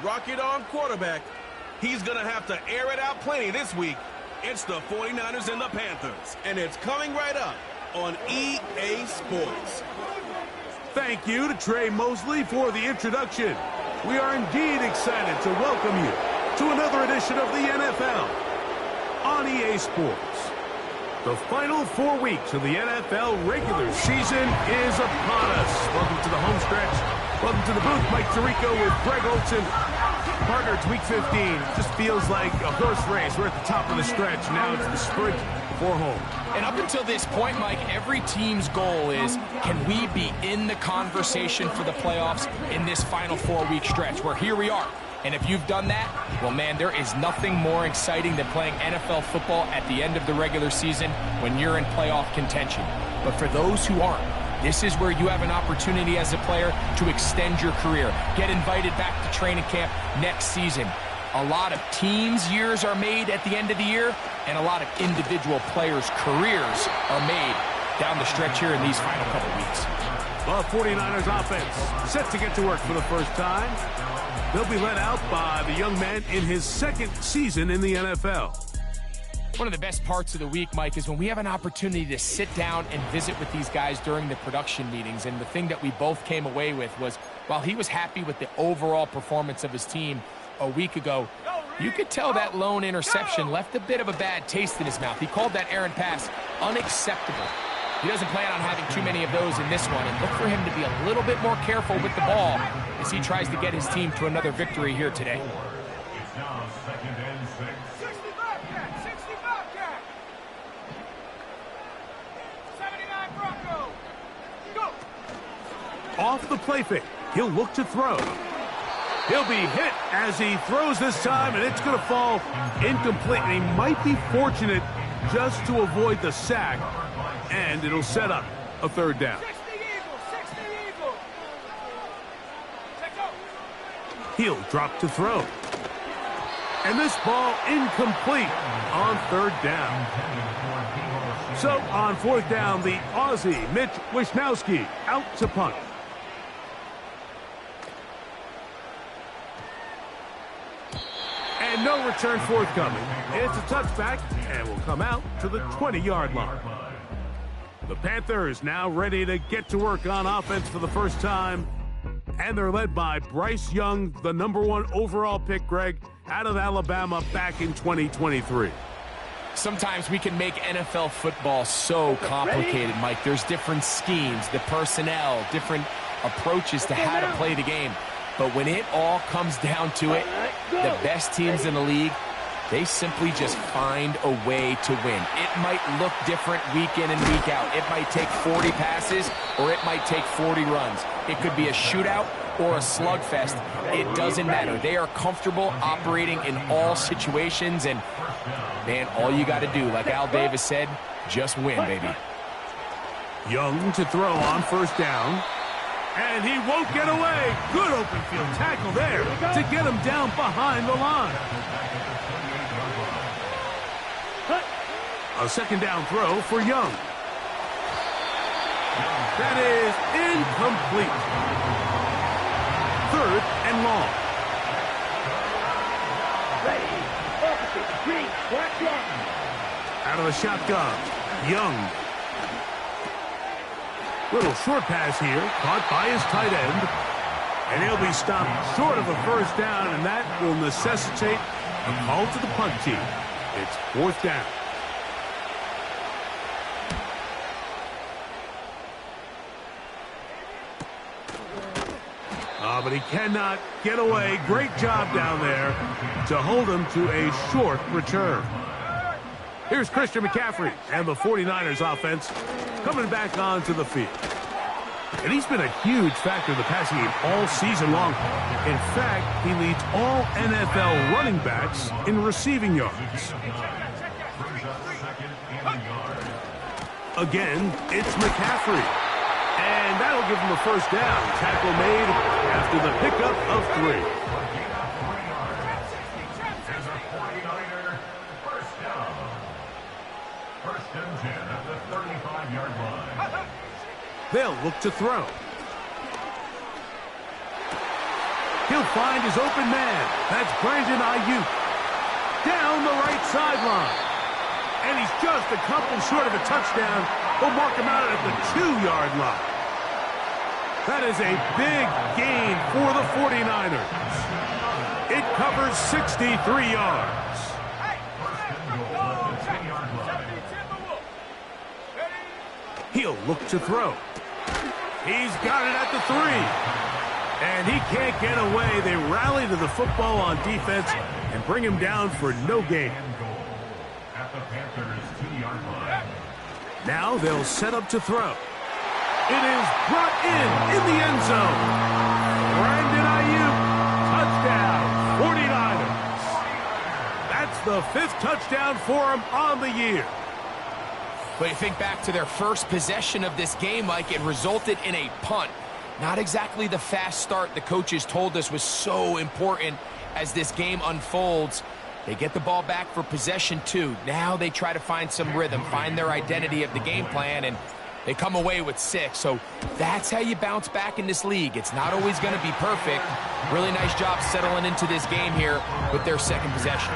Rocket arm quarterback. He's going to have to air it out plenty this week. It's the 49ers and the Panthers, and it's coming right up on EA Sports. Thank you to Trey Mosley for the introduction. We are indeed excited to welcome you to another edition of the NFL on EA Sports. The final 4 weeks of the NFL regular season is upon us. Welcome to the home stretch. Welcome to the booth. Mike Tirico with Greg Olson. Partner, it's week 15. It just feels like a horse race. We're at the top of the stretch. Now it's the sprint for home. And up until this point, Mike, every team's goal is, can we be in the conversation for the playoffs in this final 4-week stretch? Where here we are. And if you've done that, well, man, there is nothing more exciting than playing NFL football at the end of the regular season when you're in playoff contention. But for those who aren't, this is where you have an opportunity as a player to extend your career, get invited back to training camp next season. A lot of teams' years are made at the end of the year, and a lot of individual players' careers are made down the stretch here in these final couple weeks. The 49ers offense set to get to work for the first time. They'll be led out by the young man in his second season in the NFL. One of the best parts of the week, Mike, is when we have an opportunity to sit down and visit with these guys during the production meetings. And the thing that we both came away with was, while he was happy with the overall performance of his team a week ago, you could tell that lone interception left a bit of a bad taste in his mouth. He called that errant pass unacceptable. He doesn't plan on having too many of those in this one, and look for him to be a little bit more careful with the ball as he tries to get his team to another victory here today. Off the play fake, he'll look to throw. He'll be hit as he throws this time, and it's going to fall incomplete. And he might be fortunate just to avoid the sack, and it'll set up a third down. He'll drop to throw. And this ball incomplete on third down. So on fourth down, the Aussie, Mitch Wishnowsky, out to punt. And no return forthcoming. It's a touchback and will come out to the 20-yard line. The Panthers now ready to get to work on offense for the first time. And they're led by Bryce Young, the #1 overall pick, Greg, out of Alabama back in 2023. Sometimes we can make NFL football so complicated, Mike. There's different schemes, the personnel, different approaches to how to play the game. But when it all comes down to it, the best teams in the league, they simply just find a way to win. It might look different week in and week out. It might take 40 passes or it might take 40 runs. It could be a shootout or a slugfest. It doesn't matter. They are comfortable operating in all situations, and, man, all you got to do, like Al Davis said, just win, baby. Young to throw on first down. And he won't get away. Good open field tackle there to get him down behind the line. A second down throw for Young. That is incomplete. Third and long. Out of the shotgun, Young. Little short pass here, caught by his tight end. And he'll be stopped short of a first down, and that will necessitate a call to the punt team. It's fourth down. But he cannot get away. Great job down there to hold him to a short return. Here's Christian McCaffrey and the 49ers offense coming back onto the field. And he's been a huge factor in the passing game all season long. In fact, he leads all NFL running backs in receiving yards. Again, it's McCaffrey. And that'll give him a first down. Tackle made after the pickup of 3. They'll look to throw. He'll find his open man. That's Brandon Ayuk. Down the right sideline. And he's just a couple short of a touchdown. We'll mark him out at the 2-yard line. That is a big gain for the 49ers. It covers 63 yards. He'll look to throw. He's got it at the 3. And he can't get away. They rally to the football on defense and bring him down for no gain. Now they'll set up to throw. It is brought in the end zone. Brandon Ayuk, touchdown, 49ers. That's the 5th touchdown for him on the year. But you think back to their first possession of this game, Mike, it resulted in a punt. Not exactly the fast start the coaches told us was so important as this game unfolds. They get the ball back for possession 2. Now they try to find some rhythm, find their identity of the game plan, and they come away with 6. So that's how you bounce back in this league. It's not always going to be perfect. Really nice job settling into this game here with their second possession.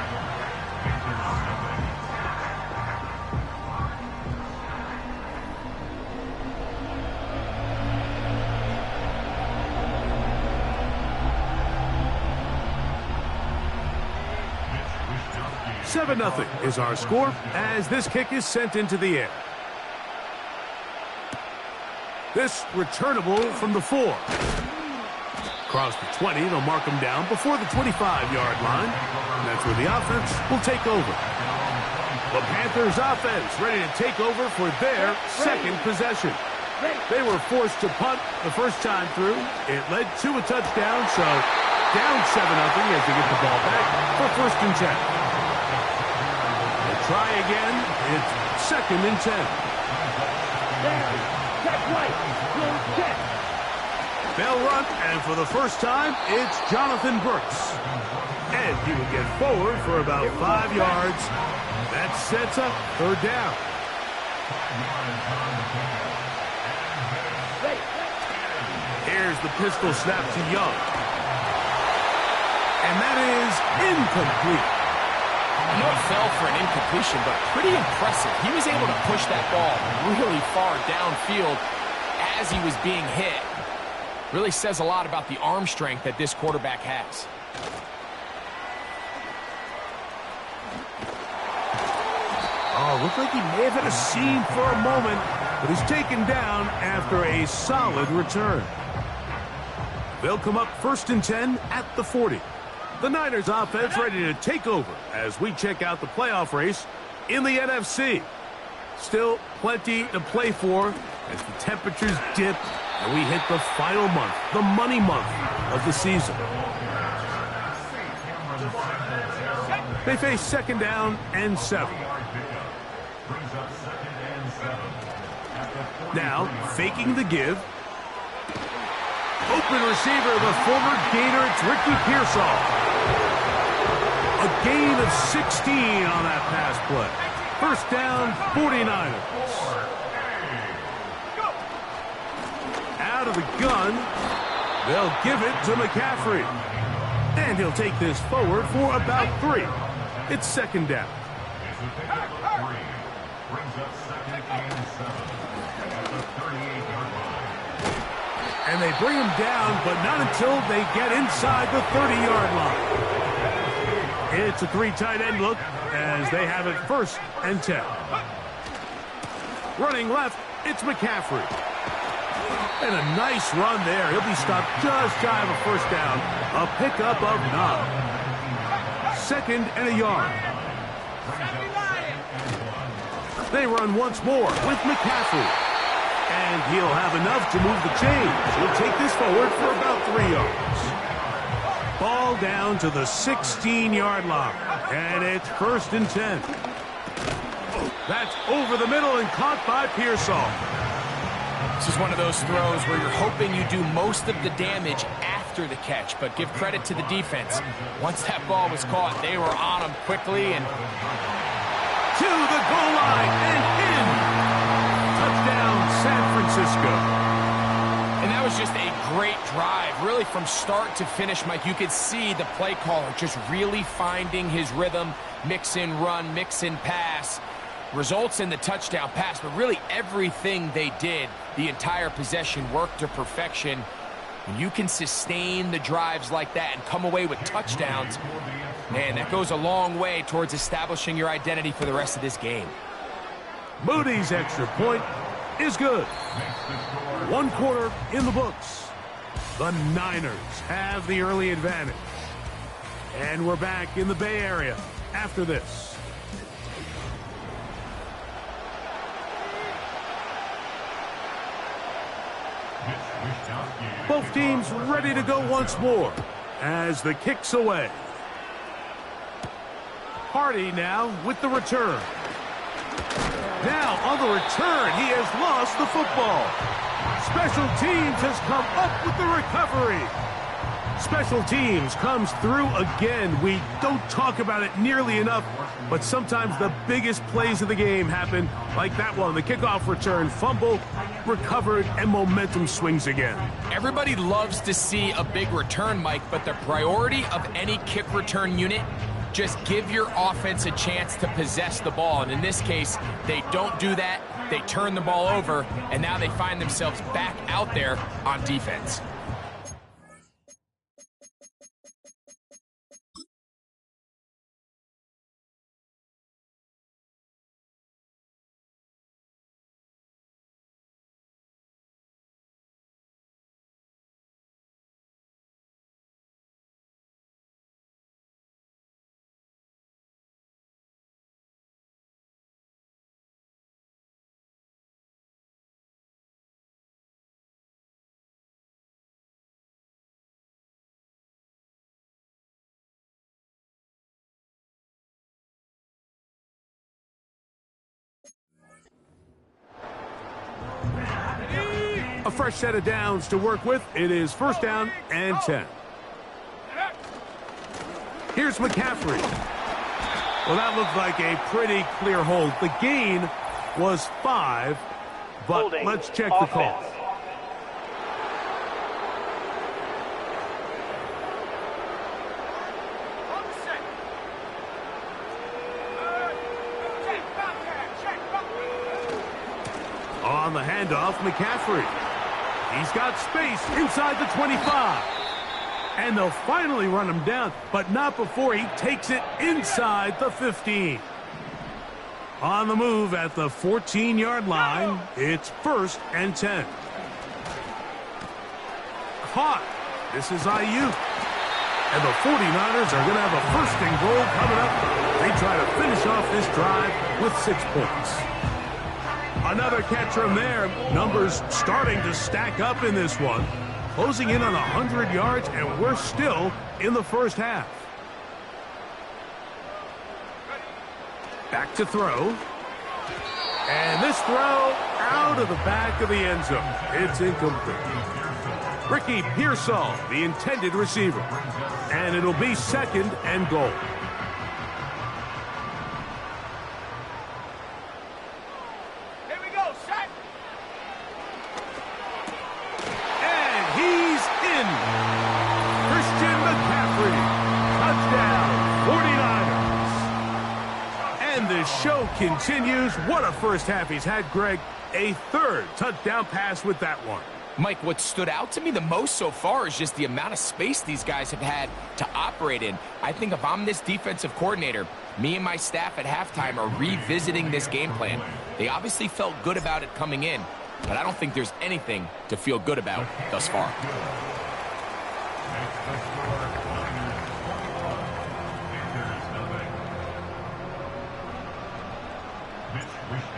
Seven 0 is our score as this kick is sent into the air. This returnable from the 4. Across the 20, they'll mark him down before the 25-yard line. And that's where the offense will take over. The Panthers offense ready to take over for their second possession. They were forced to punt the first time through. It led to a touchdown, so down 7-0 as they get the ball back for 1st and 10. Try again. It's 2nd and 10. They'll run, and for the first time, it's Jonathan Brooks. And he will get forward for about 5 yards. That sets up 3rd down. Here's the pistol snap to Young. And that is incomplete. I know it fell for an incompletion, but pretty impressive. He was able to push that ball really far downfield as he was being hit. Really says a lot about the arm strength that this quarterback has. Oh, looked like he may have had a seam for a moment, but he's taken down after a solid return. They'll come up 1st and 10 at the 40. The Niners offense ready to take over as we check out the playoff race in the NFC. Still plenty to play for as the temperatures dip and we hit the final month, the money month of the season. They face 2nd down and 7. Now, faking the give. Open receiver, the former Gator, it's Ricky Pearsall. A gain of 16 on that pass play. 1st down, 49ers. Out of the gun, they'll give it to McCaffrey. And he'll take this forward for about 3. It's 2nd down. And they bring him down, but not until they get inside the 30-yard line. It's a 3 tight end look as they have it 1st and 10. Running left, it's McCaffrey. And a nice run there. He'll be stopped just shy of a 1st down. A pickup of 9. 2nd and a yard. They run once more with McCaffrey. And he'll have enough to move the chains. He'll take this forward for about 3 yards. Ball down to the 16-yard line. And it's 1st and 10. That's over the middle and caught by Pearsall. This is one of those throws where you're hoping you do most of the damage after the catch, but give credit to the defense. Once that ball was caught, they were on him quickly and to the goal line and in. Touchdown, San Francisco. And that was just a great drive, really from start to finish, Mike. You could see the play caller just really finding his rhythm, mix in run, mix in pass, results in the touchdown pass, but really everything they did, the entire possession worked to perfection. When you can sustain the drives like that and come away with touchdowns, man, that goes a long way towards establishing your identity for the rest of this game. Moody's extra point is good. 1 quarter in the books. The Niners have the early advantage. And we're back in the Bay Area after this. Both teams ready to go once more as the kick's away. Hardy now with the return. Now on the return, he has lost the football. Special teams has come up with the recovery. Special teams comes through again. We don't talk about it nearly enough, but sometimes the biggest plays of the game happen like that one. The kickoff return, fumble, recovered, and momentum swings again. Everybody loves to see a big return, Mike, but the priority of any kick return unit, just give your offense a chance to possess the ball. And in this case, they don't do that. They turn the ball over, and now they find themselves back out there on defense. A fresh set of downs to work with. It is 1st down and 10. Here's McCaffrey. Well, that looked like a pretty clear hold. The gain was 5, but let's check the call. On the handoff, McCaffrey. He's got space inside the 25. And they'll finally run him down, but not before he takes it inside the 15. On the move at the 14-yard line, it's 1st and 10. Caught. This is Ayuk. And the 49ers are going to have a 1st and goal coming up. They try to finish off this drive with 6 points. Another catch from there. Numbers starting to stack up in this one. Closing in on 100 yards, and we're still in the 1st half. Back to throw. And this throw out of the back of the end zone. It's incomplete. Ricky Pearsall, the intended receiver. And it'll be 2nd and goal. Show continues. What a 1st half he's had, Greg. A 3rd touchdown pass with that one. Mike, what stood out to me the most so far is just the amount of space these guys have had to operate in. I think if I'm this defensive coordinator, me and my staff at halftime are revisiting this game plan. They obviously felt good about it coming in, but I don't think there's anything to feel good about thus far.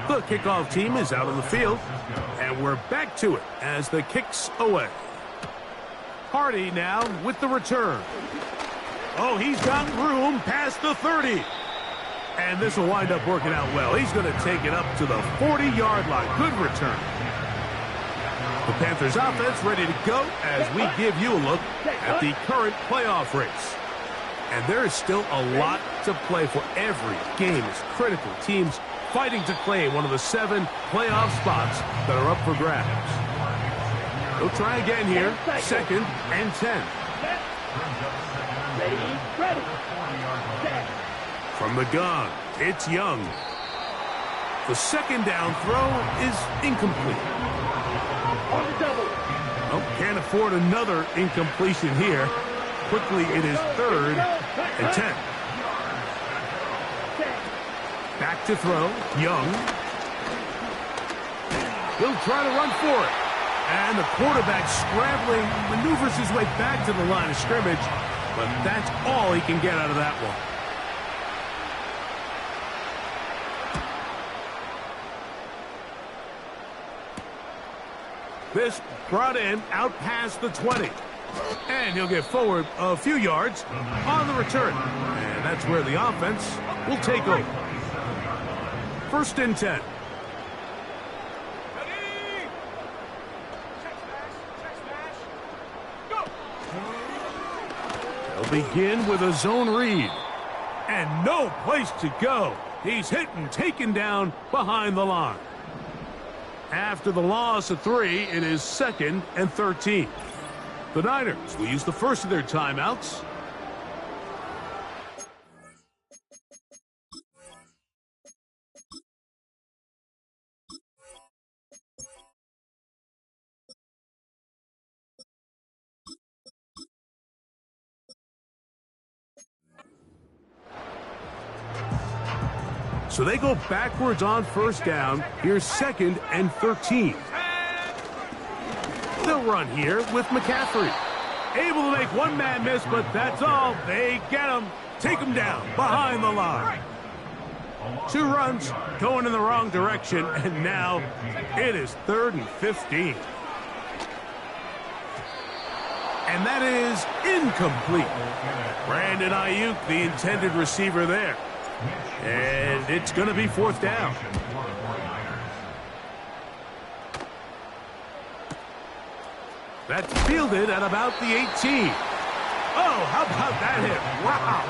The kickoff team is out on the field, and we're back to it as the kick's away. Hardy now with the return. Oh, he's got room past the 30. And this will wind up working out well. He's going to take it up to the 40-yard line. Good return. The Panthers offense ready to go as we give you a look at the current playoff race. And there is still a lot to play for. Every game is critical. Teams fighting to claim one of the 7 playoff spots that are up for grabs. He'll try again here. 2nd and 10. Ready. From the gun, it's Young. The 2nd down throw is incomplete. On the double. Oh, can't afford another incompletion here. Quickly, it is 3rd and 10. Back to throw, Young. He'll try to run for it. And the quarterback scrambling, maneuvers his way back to the line of scrimmage. But that's all he can get out of that one. This brought in out past the 20. And he'll get forward a few yards on the return. And that's where the offense will take over. 1st and 10. They'll begin with a zone read. And no place to go. He's hit and taken down behind the line. After the loss of 3, it is 2nd and 13. The Niners will use the first of their timeouts. So they go backwards on 1st down. Here's 2nd and 13. They'll run here with McCaffrey. Able to make one man miss, but that's all. They get him. Take him down behind the line. 2 runs going in the wrong direction, and now it is 3rd and 15. And that is incomplete. Brandon Ayuk, the intended receiver there. And it's going to be 4th down. That's fielded at about the 18. Oh, how about that hit? Wow.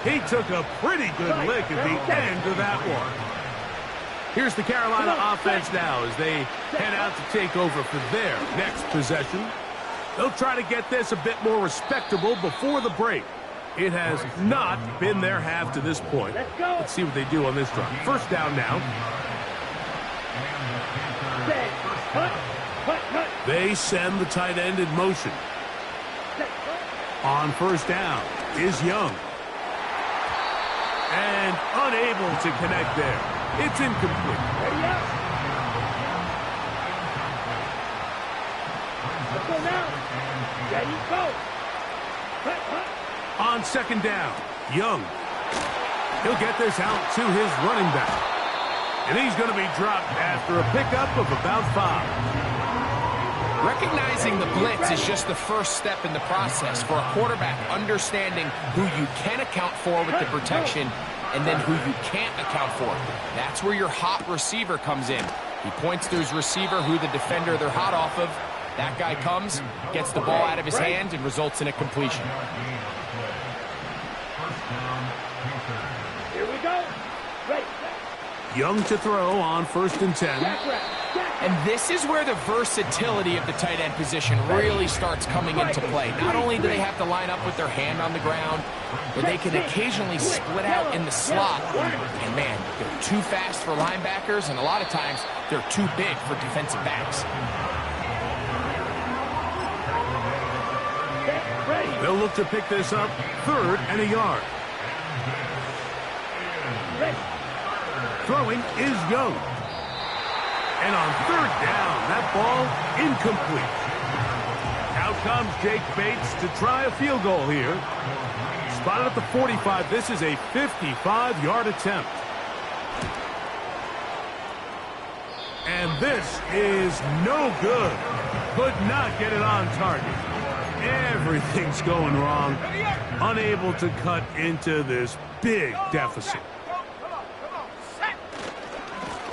He took a pretty good lick at the end of that one. Here's the Carolina offense now as they head out to take over for their next possession. They'll try to get this a bit more respectable before the break. It has not been their half to this point. Let's see what they do on this drive. 1st down now. They send the tight end in motion. On 1st down is Young. And unable to connect there. It's incomplete. Let's go now. Ready, go. On 2nd down, Young. He'll get this out to his running back. And he's going to be dropped after a pickup of about 5. Recognizing the blitz is just the first step in the process for a quarterback, understanding who you can account for with the protection and then who you can't account for. That's where your hot receiver comes in. He points to his receiver, who the defender they're hot off of. That guy comes, gets the ball out of his hand, and results in a completion. Here we go. Right. Young to throw on 1st and 10. And this is where the versatility of the tight end position really starts coming into play. Not only do they have to line up with their hand on the ground, but they can occasionally split out in the slot. And man, they're too fast for linebackers, and a lot of times they're too big for defensive backs. They'll look to pick this up 3rd and a yard. Throwing is Young. And on 3rd down, that ball incomplete. Out comes Jake Bates to try a field goal here. Spotted at the 45. This is a 55-yard attempt. And this is no good. Could not get it on target. Everything's going wrong. Unable to cut into this big deficit.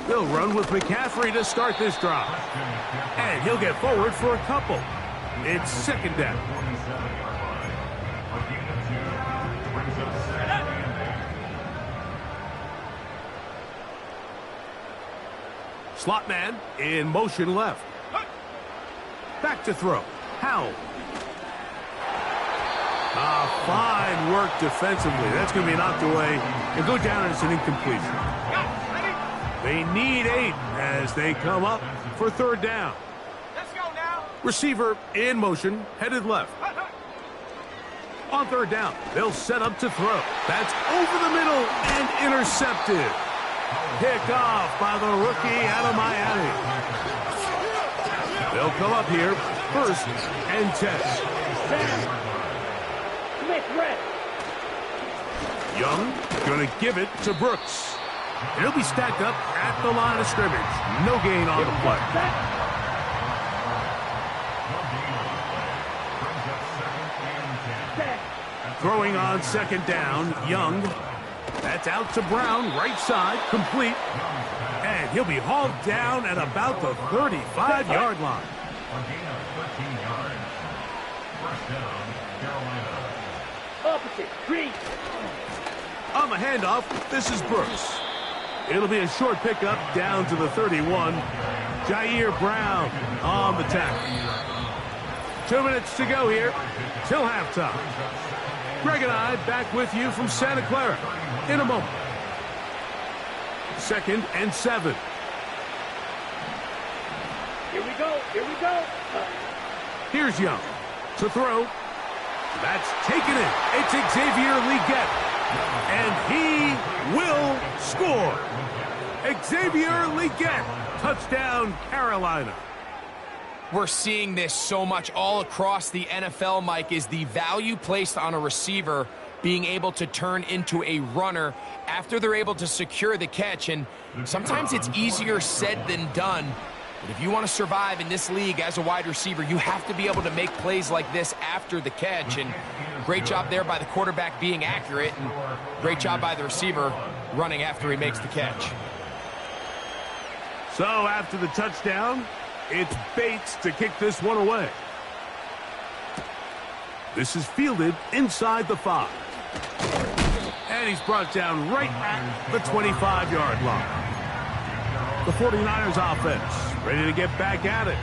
They'll run with McCaffrey to start this drive. And he'll get forward for a couple. It's 2nd down. Slot man in motion left. Back to throw. Howell. Fine work defensively. That's going to be knocked away and go down as an incompletion. They need 8 as they come up for third down. Let's go now. Receiver in motion, headed left. On third down, they'll set up to throw. That's over the middle and intercepted. Pick off by the rookie out of Miami. They'll come up here, first and 10. Young going to give it to Brooks. He'll be stacked up at the line of scrimmage. No gain on the play. Throwing on second down, Young. That's out to Brown, right side, complete. And he'll be hauled down at about the 35-yard line. Opposite, green. On the handoff, this is Brooks. It'll be a short pickup down to the 31. Jair Brown on the tackle. 2 minutes to go here till halftime. Greg and I back with you from Santa Clara in a moment. 2nd and 7. Here we go, here we go. Here's Young to throw. That's taken in. It's Xavier Legette. And he will score. Xavier Legette. Touchdown, Carolina. We're seeing this so much all across the NFL, Mike, is the value placed on a receiver being able to turn into a runner after they're able to secure the catch. And sometimes it's easier said than done. But if you want to survive in this league as a wide receiver, you have to be able to make plays like this after the catch. And great job there by the quarterback being accurate, and great job by the receiver running after he makes the catch. So after the touchdown, it's Bates to kick this one away. This is fielded inside the 5. And he's brought down right at the 25-yard line. The 49ers offense ready to get back at it.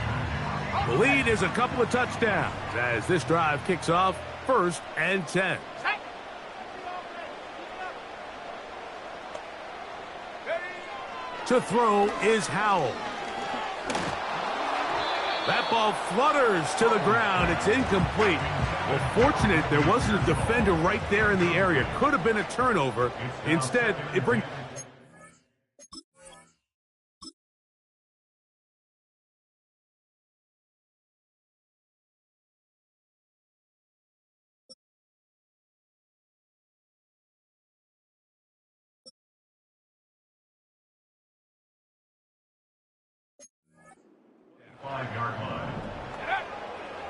The lead is a couple of touchdowns as this drive kicks off 1st and 10. To throw is Howell. That ball flutters to the ground. It's incomplete. Well, fortunate there wasn't a defender right there in the area. Could have been a turnover. Instead, it brings...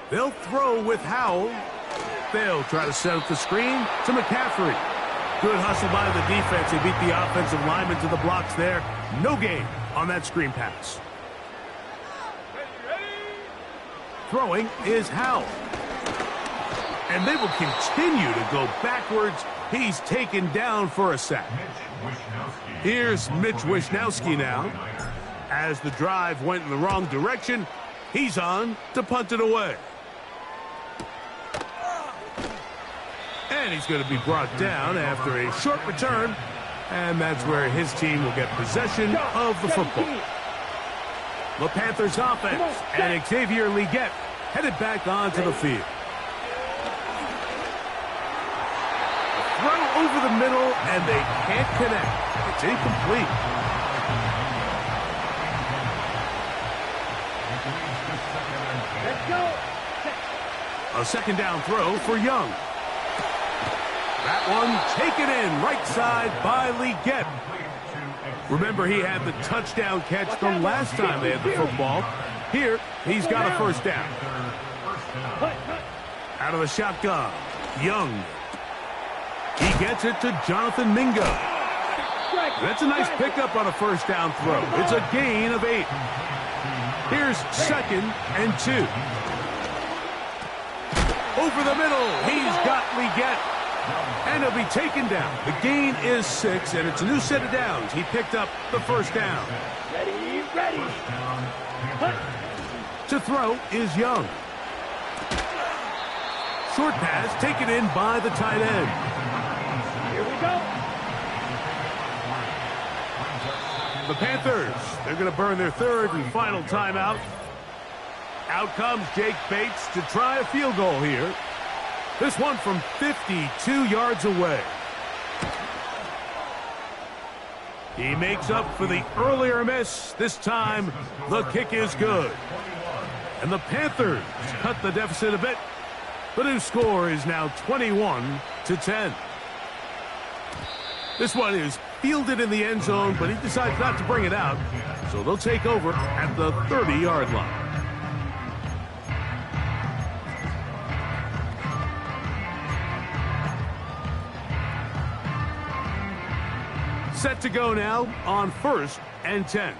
They'll throw with Howell. They'll try to set up the screen to McCaffrey. Good hustle by the defense. They beat the offensive lineman to the blocks there. No gain on that screen pass. Throwing is Howell. And they will continue to go backwards. He's taken down for a sack. Here's Mitch Wishnowsky now. As the drive went in the wrong direction, he's on to punt it away. And he's going to be brought down after a short return. And that's where his team will get possession of the football. The Panthers offense and Xavier Legette headed back onto the field. Throw over the middle, and they can't connect. It's incomplete. Let's go. A second down throw for Young. That one taken in right side by Legette. Remember, he had the touchdown catch the last time they had the football. Here, he's got a first down. Out of the shotgun, Young. He gets it to Jonathan Mingo. That's a nice pickup on a first down throw. It's a gain of 8. Here's 2nd and 2. Over the middle, he's got Legette. And he'll be taken down. The gain is 6, and it's a new set of downs. He picked up the first down. Ready, ready. To throw is Young. Short pass taken in by the tight end. Here we go. The Panthers, they're going to burn their third and final timeout. Out comes Jake Bates to try a field goal here. This one from 52 yards away. He makes up for the earlier miss. This time, the kick is good. And the Panthers cut the deficit a bit. The new score is now 21-10. This one is fielded in the end zone, but he decides not to bring it out. So they'll take over at the 30-yard line. Set to go now on 1st and 10.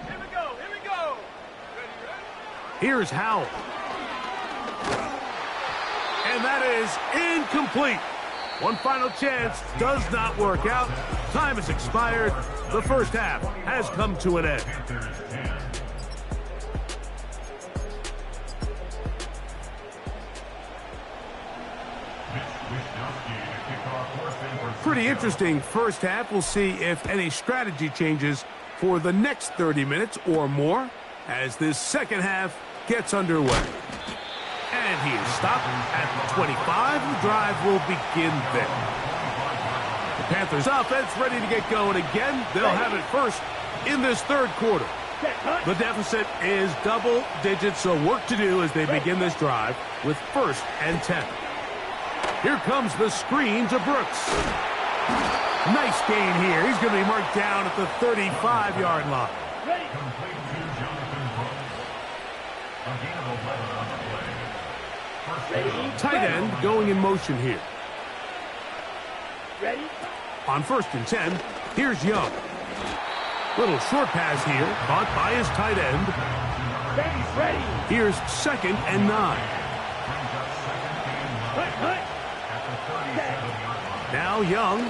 Here we go. Here we go. Here's Howell. And that is incomplete. One final chance does not work out. Time has expired. The first half has come to an end. Pretty interesting first half. We'll see if any strategy changes for the next 30 minutes or more as this second half gets underway. And he is stopped at the 25. The drive will begin there. The Panthers offense ready to get going again. They'll have it first in this third quarter. The deficit is double digits, so work to do as they begin this drive with 1st and 10. Here comes the screen to Brooks. Nice gain here. He's going to be marked down at the 35-yard line. Tight end going in motion here. Ready? On 1st and 10, here's Young. Little short pass here, caught by his tight end. Ready. Here's 2nd and 9. Hut. Now Young.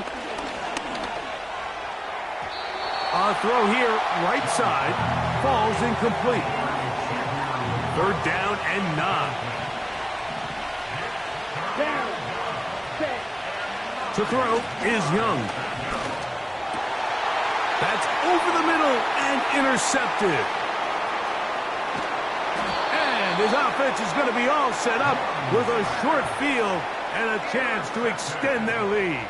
A throw here, right side, falls incomplete. 3rd down and 9. Down. Set. To throw is Young. That's over the middle and intercepted. And his offense is going to be all set up with a short field and a chance to extend their lead.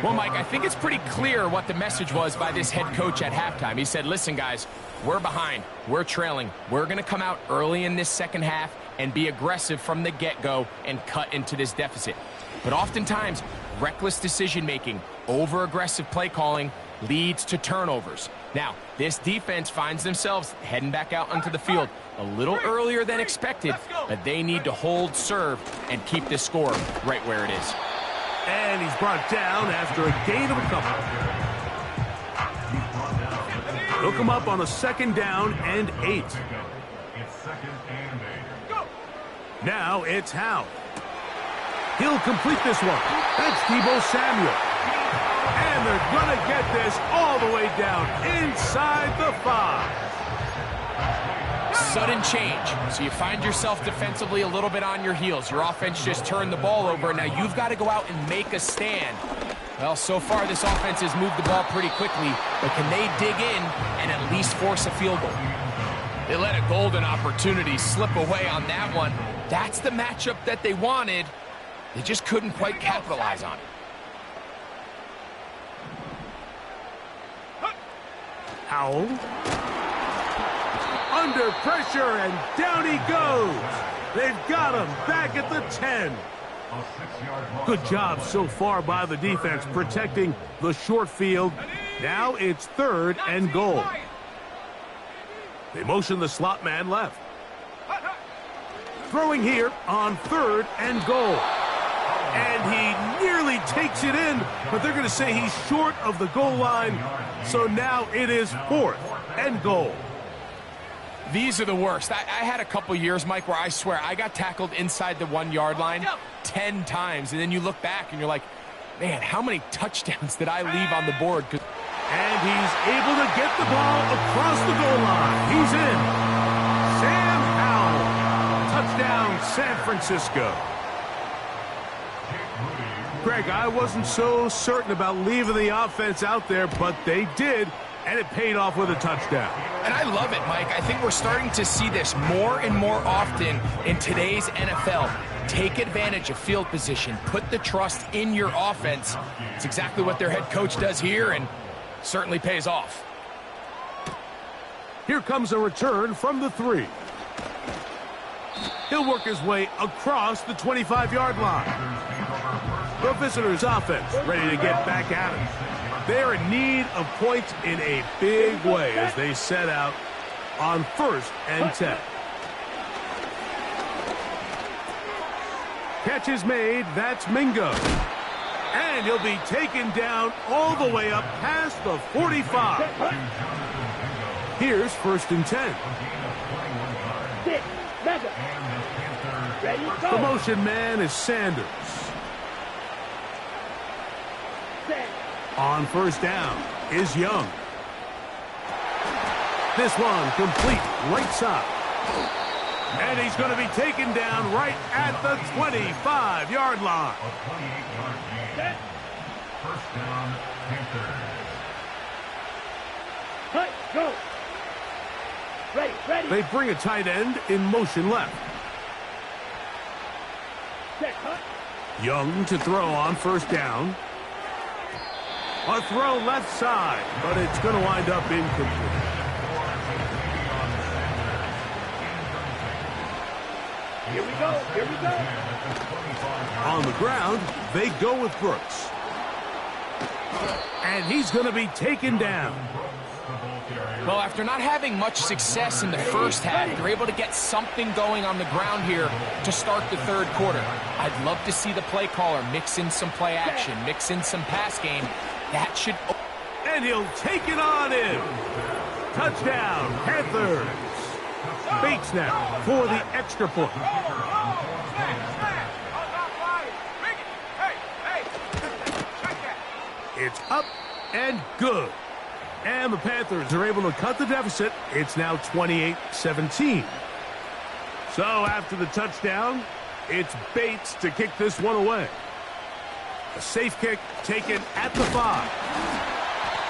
Well, Mike, I think it's pretty clear what the message was by this head coach at halftime. He said, listen, guys, we're behind. We're trailing. We're going to come out early in this second half and be aggressive from the get-go and cut into this deficit. But oftentimes, reckless decision-making, over-aggressive play calling leads to turnovers. Now, this defense finds themselves heading back out onto the field a little earlier than expected, but they need to hold serve and keep this score right where it is. And he's brought down after a gain of a couple. He'll come up on a 2nd down and 8. Now it's Howell. He'll complete this one. That's Deebo Samuel. And they're going to get this all the way down inside the 5. Sudden change. So you find yourself defensively a little bit on your heels. Your offense just turned the ball over. Now you've got to go out and make a stand. Well, so far this offense has moved the ball pretty quickly, but can they dig in and at least force a field goal? They let a golden opportunity slip away on that one. That's the matchup that they wanted. They just couldn't quite capitalize on it. Howell. Under pressure, and down he goes. They've got him back at the 10. Good job so far by the defense protecting the short field. Now it's 3rd and goal. They motion the slot man left. Throwing here on 3rd and goal. And he nearly takes it in, but they're going to say he's short of the goal line. So now it is 4th and goal. These are the worst. I had a couple years, Mike, where I swear I got tackled inside the 1-yard line 10 times. And then you look back and you're like, man, how many touchdowns did I leave on the board? And he's able to get the ball across the goal line. He's in. Touchdown, San Francisco. Greg, I wasn't so certain about leaving the offense out there, but they did, and it paid off with a touchdown. And I love it, Mike. I think we're starting to see this more and more often in today's NFL. Take advantage of field position. Put the trust in your offense. It's exactly what their head coach does here, and certainly pays off. Here comes a return from the 3. He'll work his way across the 25-yard line. The visitors' offense ready to get back at it. They're in need of points in a big way as they set out on 1st and 10. Catch is made. That's Mingo. And he'll be taken down all the way up past the 45. Here's 1st and 10. The motion man is Sanders. On 1st down is Young. This one complete right side. And he's going to be taken down right at the 25-yard line. 1st down, Panthers. Cut, go. Ready. They bring a tight end in motion left. Set, cut. Young to throw on 1st down. A throw left side, but it's going to wind up incomplete. Here we go. On the ground, they go with Brooks. And he's going to be taken down. Well, after not having much success in the first half, they're able to get something going on the ground here to start the 3rd quarter. I'd love to see the play caller mix in some play action, mix in some pass game. That should... And he'll take it on in. Touchdown, Panthers. Bates now for the extra point. It's up and good. And the Panthers are able to cut the deficit. It's now 28-17. So after the touchdown, it's Bates to kick this one away. A safe kick taken at the 5.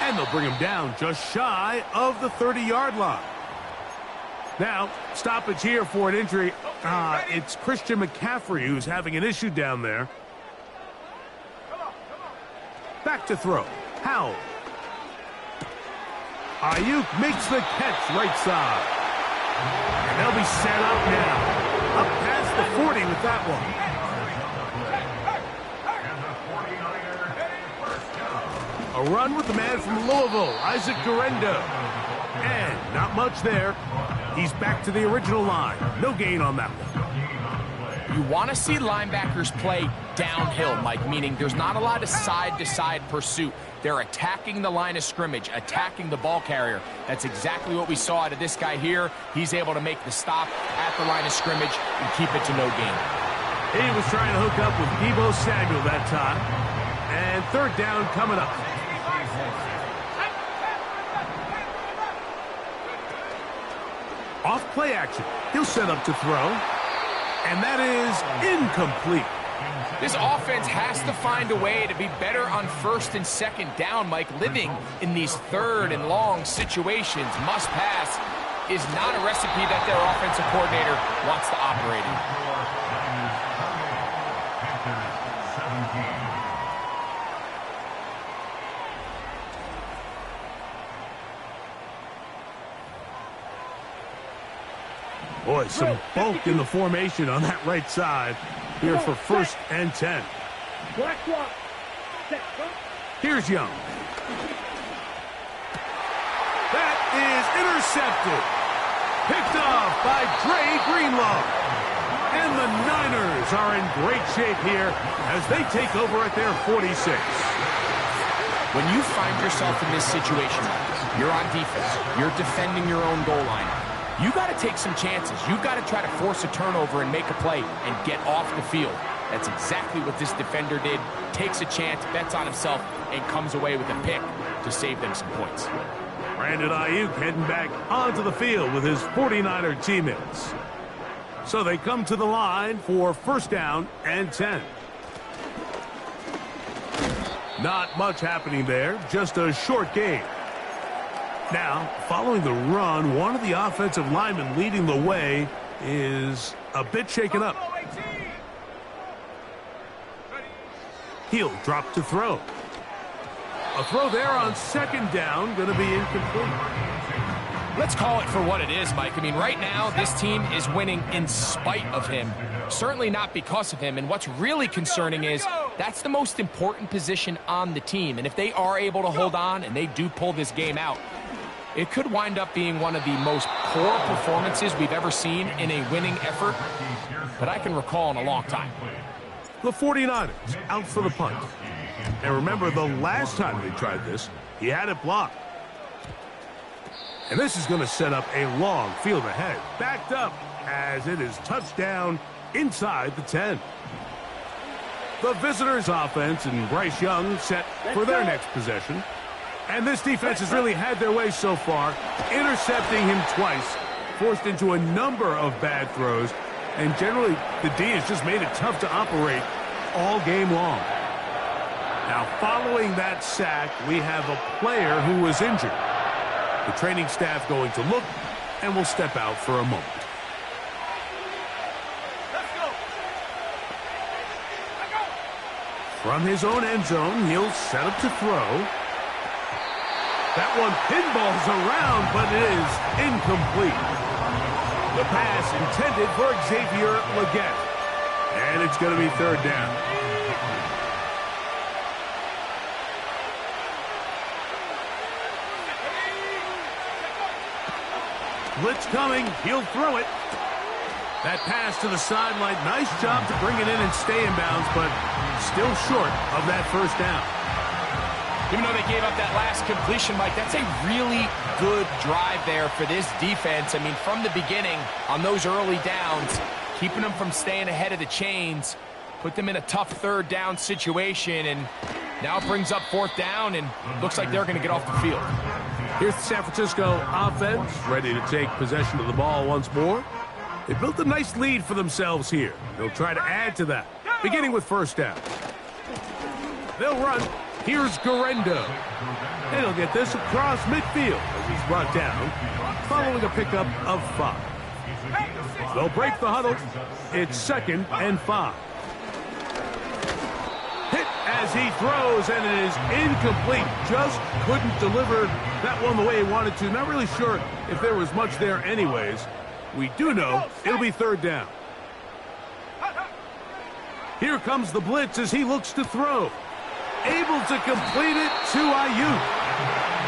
And they'll bring him down just shy of the 30-yard line. Now, stoppage here for an injury. It's Christian McCaffrey who's having an issue down there. Back to throw. Howell. Ayuk makes the catch right side. And they'll be set up now. Up past the 40 with that one. A run with the man from Louisville, Isaac Guerrero. And not much there. He's back to the original line. No gain on that one. You want to see linebackers play downhill, Mike, meaning there's not a lot of side-to-side pursuit. They're attacking the line of scrimmage, attacking the ball carrier. That's exactly what we saw out of this guy here. He's able to make the stop at the line of scrimmage and keep it to no gain. He was trying to hook up with Deebo Samuel that time. And 3rd down coming up. Off play action. He'll set up to throw. And that is incomplete. This offense has to find a way to be better on 1st and 2nd down, Mike. Living in these 3rd and long situations, must pass, is not a recipe that their offensive coordinator wants to operate in. Boy, some bulk in the formation on that right side here for 1st and 10. Here's Young. That is intercepted. Picked off by Dre Greenlaw. And the Niners are in great shape here as they take over at their 46. When you find yourself in this situation, you're on defense, you're defending your own goal line, you got to take some chances. You got to try to force a turnover and make a play and get off the field. That's exactly what this defender did. Takes a chance, bets on himself, and comes away with a pick to save them some points. Brandon Ayuk heading back onto the field with his 49er teammates. So they come to the line for first down and 10. Not much happening there, just a short gain. Now, following the run, one of the offensive linemen leading the way is a bit shaken up. He'll drop to throw. A throw there on second down, going to be incomplete. Let's call it for what it is, Mike. I mean, right now, this team is winning in spite of him. Certainly not because of him. And what's really concerning is that's the most important position on the team. And if they are able to hold on and they do pull this game out, it could wind up being one of the most poor performances we've ever seen in a winning effort that I can recall in a long time. The 49ers out for the punt. And remember, the last time they tried this, he had it blocked. And this is going to set up a long field ahead. Backed up as it is touchdown inside the 10. The visitors' offense and Bryce Young set for their next possession. And this defense has really had their way so far, intercepting him twice, forced into a number of bad throws, and generally the D has just made it tough to operate all game long. Now, following that sack, we have a player who was injured. The training staff going to look and will step out for a moment. From his own end zone, he'll set up to throw. That one pinballs around, but it is incomplete. The pass intended for Xavier Legette. And it's going to be third down. Blitz coming. He'll throw it. That pass to the sideline. Nice job to bring it in and stay in bounds, but still short of that first down. Even though they gave up that last completion, Mike, that's a really good drive there for this defense. I mean, from the beginning, on those early downs, keeping them from staying ahead of the chains, put them in a tough third down situation, and now it brings up fourth down, and looks like they're going to get off the field. Here's the San Francisco offense, ready to take possession of the ball once more. They built a nice lead for themselves here. They'll try to add to that, beginning with first down. They'll run. Here's Garendo. And he'll get this across midfield as he's brought down, following a pickup of 5. They'll break the huddle. It's 2nd and 5. Hit as he throws, and it is incomplete. Just couldn't deliver that one the way he wanted to. Not really sure if there was much there anyways. We do know it'll be third down. Here comes the blitz as he looks to throw. Able to complete it to Ayuk.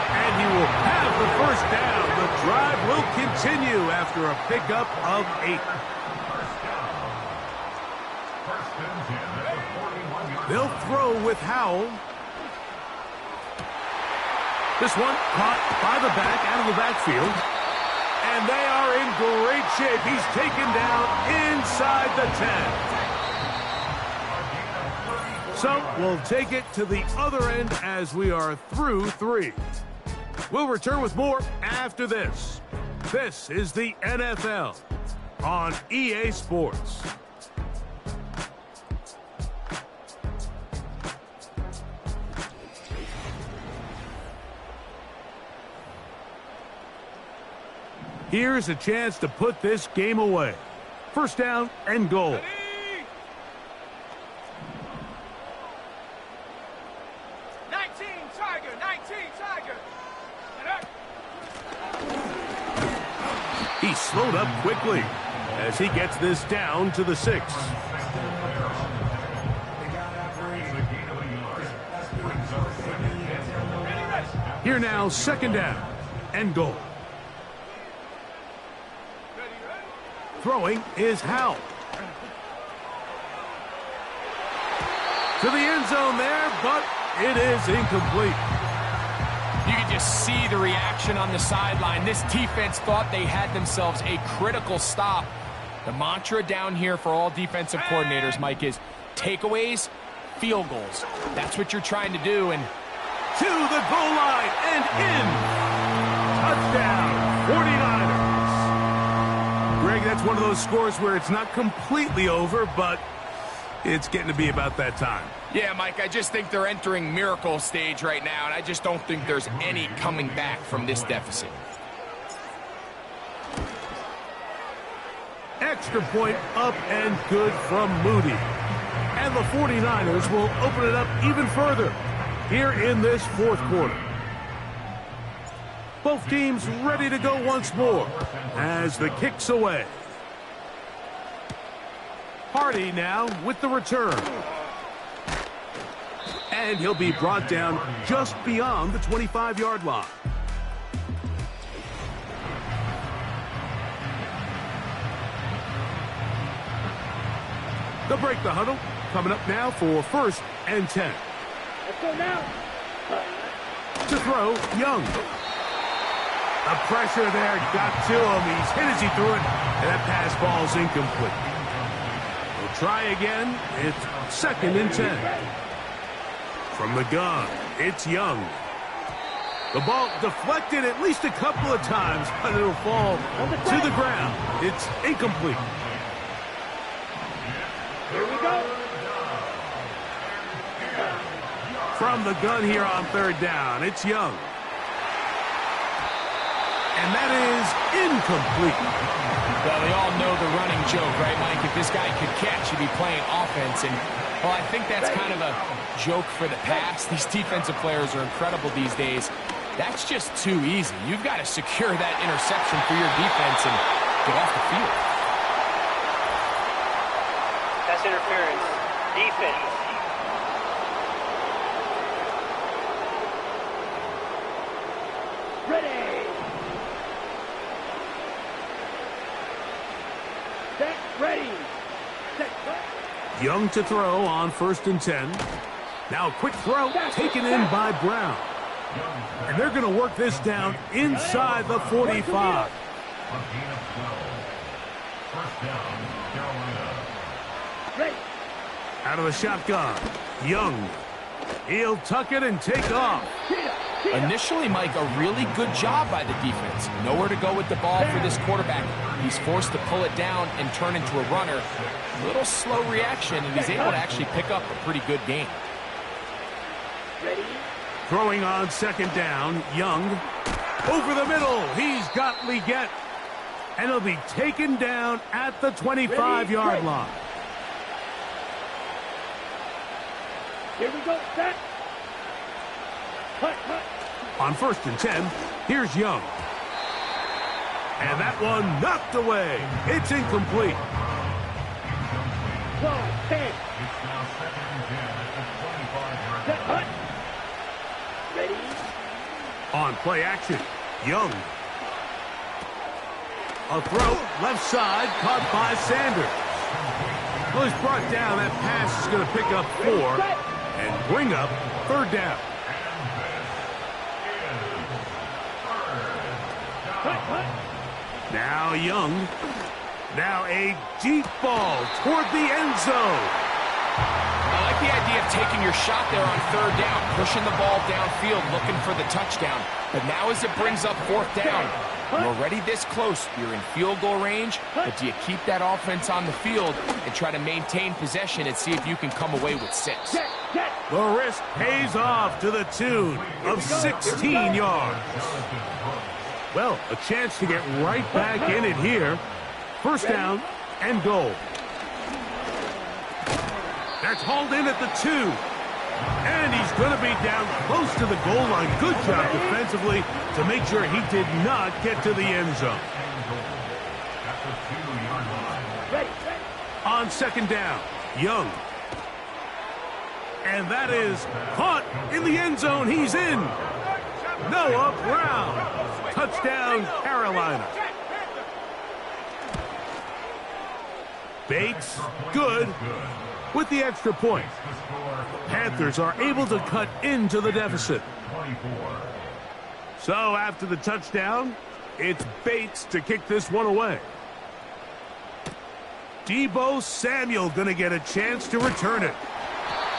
And he will have the first down. The drive will continue after a pickup of 8. They'll throw with Howell. This one caught by the back out of the backfield. And they are in great shape. He's taken down inside the 10. So we'll take it to the other end as we are through 3. We'll return with more after this. This is the NFL on EA Sports. Here's a chance to put this game away. First down and goal. 19 Tiger. He slowed up quickly as he gets this down to the 6. Here now, 2nd down and goal. Throwing is Howell. To the end zone there, but it is incomplete. You can just see the reaction on the sideline. This defense thought they had themselves a critical stop. The mantra down here for all defensive coordinators, Mike, is takeaways, field goals. That's what you're trying to do. And to the goal line and in. Touchdown, 49ers. Greg, that's it's one of those scores where it's not completely over, but it's getting to be about that time. Yeah, Mike, I just think they're entering miracle stage right now, and I just don't think there's any coming back from this deficit. Extra point up and good from Moody. And the 49ers will open it up even further here in this fourth quarter. Both teams ready to go once more as the kick's away. Hardy now with the return. And he'll be brought down just beyond the 25-yard line. They'll break the huddle. Coming up now for 1st and 10. Let's go now. To throw, Young. The pressure there got to him. He's hit as he threw it, and that pass ball's incomplete. We'll try again. It's 2nd and 10. From the gun, it's Young. The ball deflected at least a couple of times, but it'll fall to the ground. It's incomplete. Here we go. From the gun here on 3rd down, it's Young. And that is incomplete. Well, we all know the running joke, right, Mike? If this guy could catch, he'd be playing offense. And, well, I think that's kind of a joke for the pass. These defensive players are incredible these days. That's just too easy. You've got to secure that interception for your defense and get off the field. That's interference. Defense. Ready. Set. Ready. Set. Cut. Young to throw on 1st and 10. Now a quick throw taken in by Brown. And they're going to work this down inside the 45. Ready. Out of the shotgun, Young. He'll tuck it and take off. Initially, Mike, a really good job by the defense. Nowhere to go with the ball for this quarterback. He's forced to pull it down and turn into a runner. A little slow reaction, and he's able to actually pick up a pretty good game. Ready. Throwing on 2nd down, Young. Over the middle, he's got Leggett. And he'll be taken down at the 25-yard line. Here we go. Set. Cut. Cut. On 1st and 10, here's Young. And that one knocked away. It's incomplete. 12, 10. It's now 2nd and 10 at the 25-yard line. Set. Cut. Ready. On play action, Young. A throw, left side, caught by Sanders. Well, he's brought down. That pass is going to pick up 4 and bring up 3rd down. Now Young. Now a deep ball toward the end zone. I like the idea of taking your shot there on 3rd down, pushing the ball downfield, looking for the touchdown. But now as it brings up 4th down, you're already this close. You're in field goal range, but do you keep that offense on the field and try to maintain possession and see if you can come away with 6? The risk pays off to the tune of 16 yards. Well, a chance to get right back in it here. 1st down and goal. That's hauled in at the 2. And he's going to be down close to the goal line. Good job defensively to make sure he did not get to the end zone. On 2nd down, Young. And that is caught in the end zone. He's in. Noah Brown. Touchdown, Carolina. Bates, good, with the extra point. Panthers are able to cut into the deficit. So after the touchdown, it's Bates to kick this one away. Deebo Samuel going to get a chance to return it.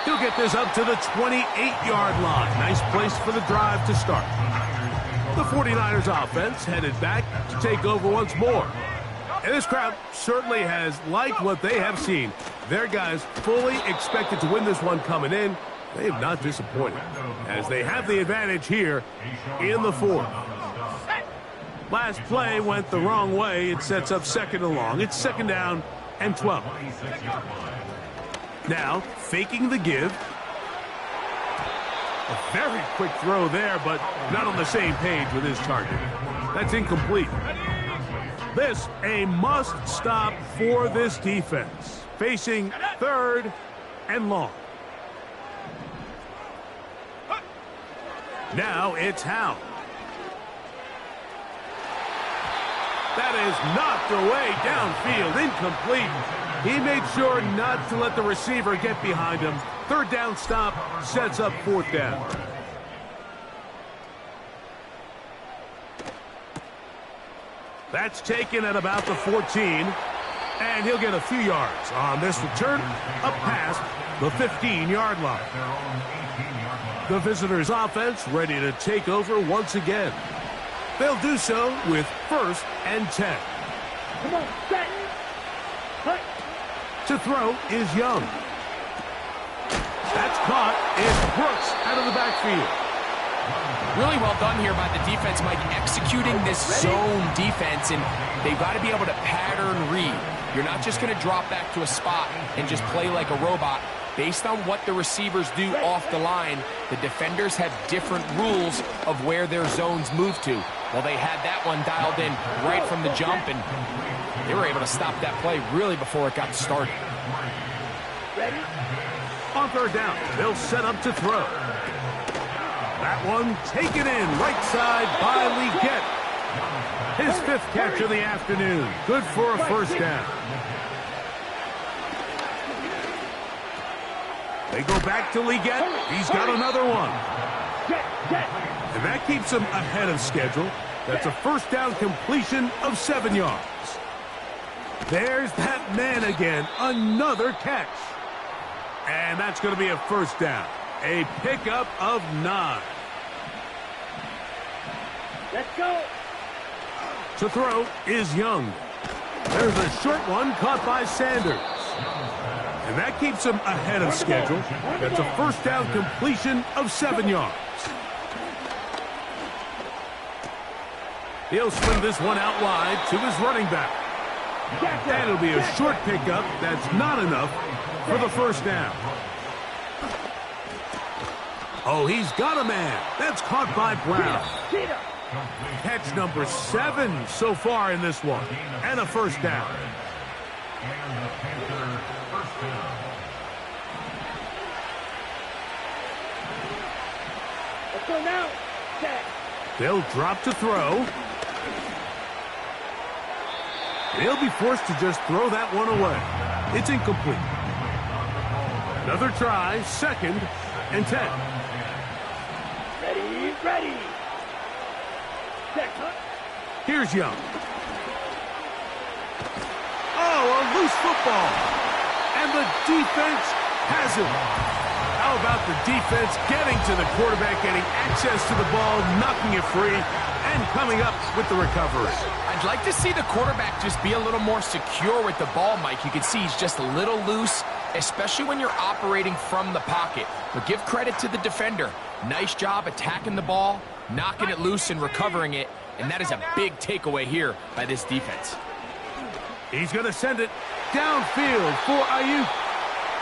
He'll get this up to the 28-yard line. Nice place for the drive to start. The 49ers offense headed back to take over once more. And this crowd certainly has liked what they have seen. Their guys fully expected to win this one coming in. They have not disappointed, as they have the advantage here in the fourth. Last play went the wrong way. It sets up second and long. It's second down and 12. Now, faking the give. A very quick throw there, but not on the same page with his target. That's incomplete. This a must stop for this defense. Facing third and long. Now it's Howe. That is knocked away downfield, incomplete. He made sure not to let the receiver get behind him. Third down stop sets up fourth down. That's taken at about the 14, and he'll get a few yards on this return up past the 15-yard line. The visitors' offense ready to take over once again. They'll do so with first and 10. Come on, set. Cut. To throw is Young. That's caught is Brooks out of the backfield. Really well done here by the defense, Mike, executing this zone defense, and they've got to be able to pattern read. You're not just going to drop back to a spot and just play like a robot. Based on what the receivers do off the line, the defenders have different rules of where their zones move to. Well, they had that one dialed in right from the jump, and they were able to stop that play really before it got started. Ready? On third down, they'll set up to throw. That one taken in right side by Leggett. His fifth catch of the afternoon. Good for a first down. They go back to Leggett. He's got another one. And that keeps him ahead of schedule. That's a first down completion of 7 yards. There's that man again. Another catch. And that's going to be a first down. A pickup of 9. Let's go. To throw is Young. There's a short one caught by Sanders. And that keeps him ahead of schedule. That's a first down completion of 7 yards. He'll swing this one out wide to his running back. And it'll be a short pickup. That's not enough for the first down. Oh, he's got a man. That's caught by Brown. Catch number 7 so far in this one. And a first down. And the Panthers first down. Let's go now. Set. They'll drop to throw. They'll be forced to just throw that one away. It's incomplete. Another try, second and 10. Ready, ready. Set, cut. Here's Young. Oh, a loose football. And the defense has it. How about the defense getting to the quarterback, getting access to the ball, knocking it free, and coming up with the recovery? I'd like to see the quarterback just be a little more secure with the ball, Mike. You can see he's just a little loose, especially when you're operating from the pocket. But give credit to the defender. Nice job attacking the ball, knocking it loose and recovering it. And that is a big takeaway here by this defense. He's going to send it downfield for Ayuk.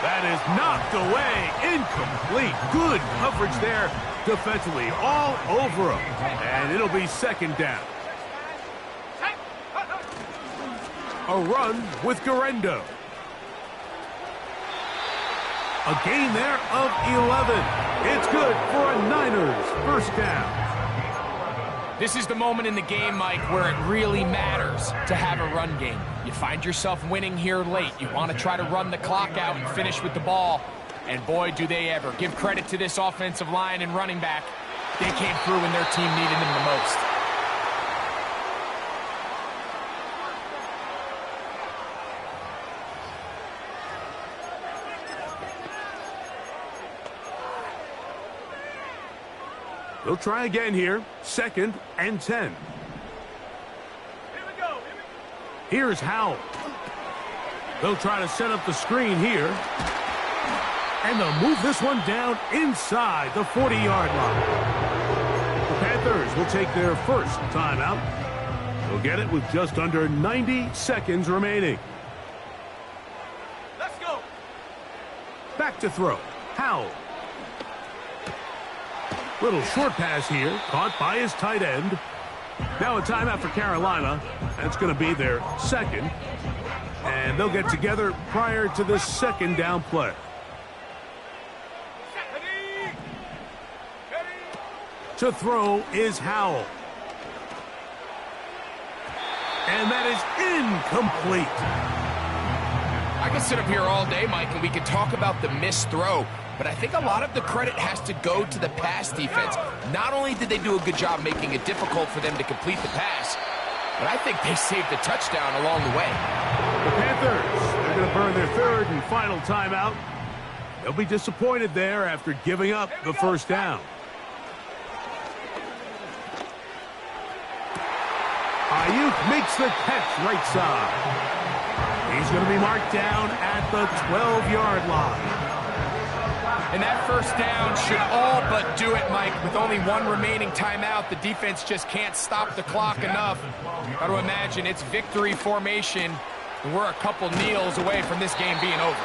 That is knocked away, incomplete. Good coverage there defensively, all over him. And it'll be second down. A run with Garendo. A gain there of 11. It's good for a Niners first down. This is the moment in the game, Mike, where it really matters to have a run game. You find yourself winning here late. You want to try to run the clock out and finish with the ball. And boy, do they ever. Give credit to this offensive line and running back. They came through when their team needed them the most. They'll try again here. Second and 10. Here we go. Here's Howell. They'll try to set up the screen here. And they'll move this one down inside the 40-yard line. The Panthers will take their first timeout. They'll get it with just under 90 seconds remaining. Let's go. Back to throw. Howell. Little short pass here, caught by his tight end. Now a timeout for Carolina. That's going to be their second. And they'll get together prior to this second down play. To throw is Howell. And that is incomplete. I can sit up here all day, Mike, and we can talk about the missed throw, but I think a lot of the credit has to go to the pass defense. Not only did they do a good job making it difficult for them to complete the pass, but I think they saved the touchdown along the way. The Panthers, they're going to burn their third and final timeout. They'll be disappointed there after giving up the first down. Ayuk makes the catch right side. He's going to be marked down at the 12-yard line. And that first down should all but do it, Mike. With only one remaining timeout, the defense just can't stop the clock enough. Got to imagine it's victory formation, and we're a couple kneels away from this game being over.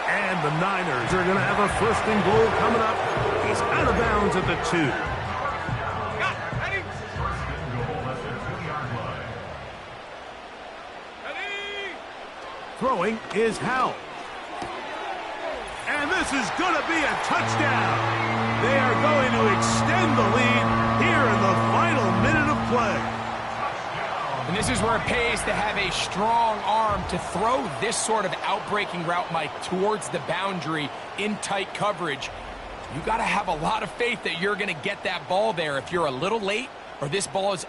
And the Niners are going to have a first and goal coming up. He's out of bounds at the 2. Throwing is Howell. And this is going to be a touchdown. They are going to extend the lead here in the final minute of play. And this is where it pays to have a strong arm to throw this sort of outbreaking route, Mike, towards the boundary in tight coverage. You got to have a lot of faith that you're going to get that ball there. If you're a little late or this ball is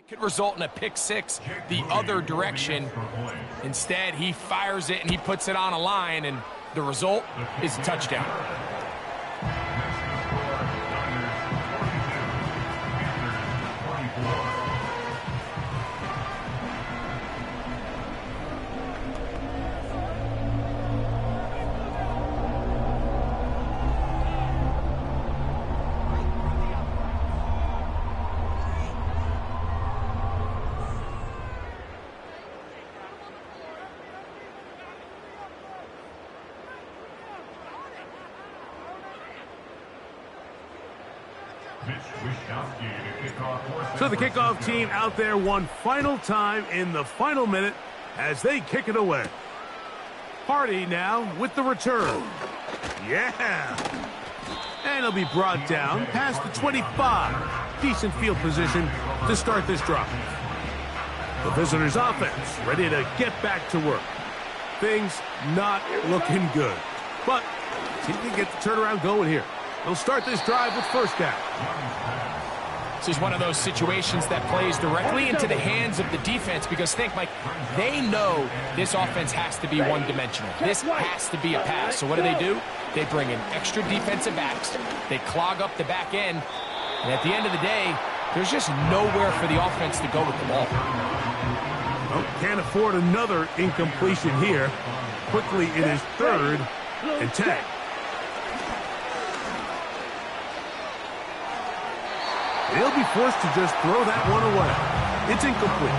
could result in a pick six the other direction. Instead, he fires it and he puts it on a line, and the result is a touchdown. So the kickoff team out there one final time in the final minute as they kick it away. Hardy now with the return. Yeah. And he'll be brought down past the 25. Decent field position to start this drive. The visitors' offense ready to get back to work. Things not looking good. But see if they can get the turnaround going here. They'll start this drive with first down. This is one of those situations that plays directly into the hands of the defense because think, Mike, they know this offense has to be one-dimensional. This has to be a pass. So what do? They bring in extra defensive backs. They clog up the back end. And at the end of the day, there's just nowhere for the offense to go with the ball. Well, can't afford another incompletion here. Quickly, it is 3rd and 10. They'll be forced to just throw that one away. It's incomplete.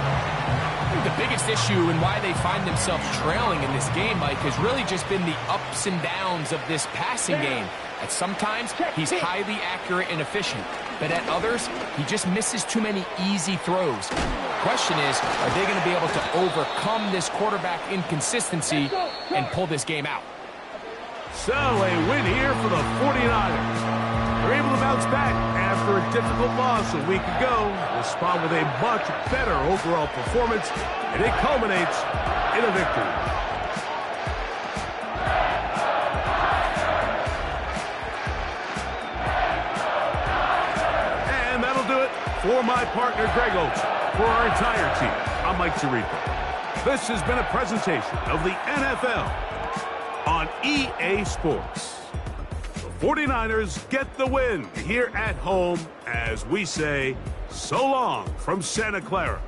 think the biggest issue and why they find themselves trailing in this game, Mike, has really just been the ups and downs of this passing game. At sometimes, he's highly accurate and efficient, but at others, he just misses too many easy throws. Question is, are they going to be able to overcome this quarterback inconsistency and pull this game out? So, a win here for the 49ers. They're able to bounce back after a difficult loss a week ago. Respond with a much better overall performance, and it culminates in a victory. And that'll do it for my partner, Greg Olson. For our entire team, I'm Mike Tirico. This has been a presentation of the NFL on EA Sports. The 49ers get the win here at home as we say so long from Santa Clara.